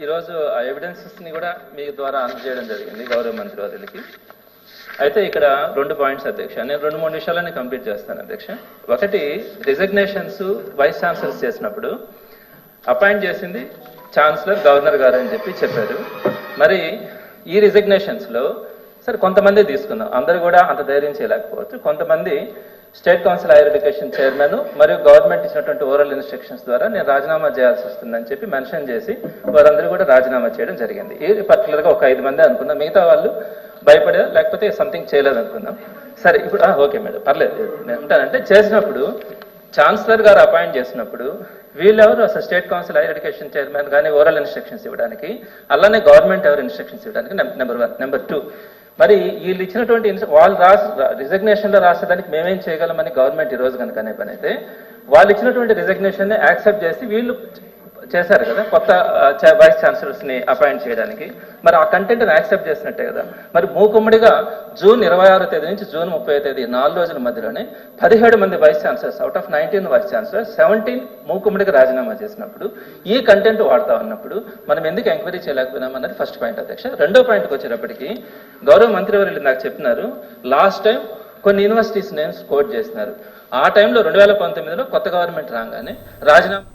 ఈరోజు ఆ ఎవిడెన్సెస్ని కూడా మీ ద్వారా అందజేయడం జరిగింది గౌరవ మంత్రి వారికి. అయితే ఇక్కడ 2 పాయింట్స్ అధ్యక్ష, నేను 2-3 నిమిషాలని కంప్లీట్ చేస్తాను అధ్యక్ష. ఒకటి, రిజిగ్నేషన్స్ వైస్ ఛాన్సలర్స్ చేసినప్పుడు అపాయింట్ చేసింది ఛాన్సలర్ గవర్నర్ గారు అని చెప్పారు. మరి ఈ రిజిగ్నేషన్స్లో సరే కొంతమంది తీసుకున్నాం, అందరూ కూడా అంత ధైర్యం చేయలేకపోవచ్చు. కొంతమంది state council higher education chairman మరియు గవర్నమెంట్ ఇచ్చినటువంటి ఓరల్ ఇన్స్ట్రక్షన్స్ ద్వారా నేను రాజీనామా చేయాల్సి వస్తుందని చెప్పి మెన్షన్ చేసి వారందరూ కూడా రాజీనామా చేయడం జరిగింది. ఇది పర్టికులర్గా ఒక 5 మంది అనుకున్నాం, మిగతా వాళ్ళు భయపడారు లేకపోతే సంథింగ్ చేయలేదు అనుకున్నాం. సరే ఇప్పుడు ఓకే మేడం పర్లేదు, నేను ఉంటానంటే చేసినప్పుడు ఛాన్సలర్ గారు అపాయింట్ చేసినప్పుడు వీళ్ళెవరు అసలు state council higher education chairman కానీ ఓరల్ ఇన్స్ట్రక్షన్స్ ఇవ్వడానికి, అలానే గవర్నమెంట్ ఎవరు ఇన్స్ట్రక్షన్స్ ఇవ్వడానికి, నెంబర్ 1. నెంబర్ 2, మరి వీళ్ళు ఇచ్చినటువంటి వాళ్ళు రిజిగ్నేషన్లో రాసేదానికి మేమేం చేయగలమని గవర్నమెంట్ ఈరోజు కనుక అనే పని అయితే వాళ్ళు ఇచ్చినటువంటి రిజిగ్నేషన్ని యాక్సెప్ట్ చేసి వీళ్ళు చేశారు కదా కొత్త వైస్ ఛాన్సలర్స్ని అపాయింట్ చేయడానికి. మరి ఆ కంటెంట్ని యాక్సెప్ట్ చేసినట్టే కదా. మరి మూకుమ్మడిగా జూన్ 26వ తేదీ నుంచి జూన్ 30వ తేదీ 4 రోజుల మధ్యలోనే 17 మంది vice chancellors out of 19 vice chancellors 17 మూకుమ్మడిగా రాజీనామా చేసినప్పుడు ఈ కంటెంట్ వాడుతా ఉన్నప్పుడు మనం ఎందుకు ఎంక్వైరీ చేయలేకపోయినాం అన్నది ఫస్ట్ పాయింట్ అధ్యక్ష. రెండో పాయింట్కి వచ్చేటప్పటికి గౌరవ మంత్రివర్యులు నాకు చెప్పినారు, లాస్ట్ టైం కొన్ని యూనివర్సిటీస్ నేమ్స్ కోట్ చేసినారు. ఆ టైంలో 2019లో కొత్త గవర్నమెంట్ రాగానే రాజీనామా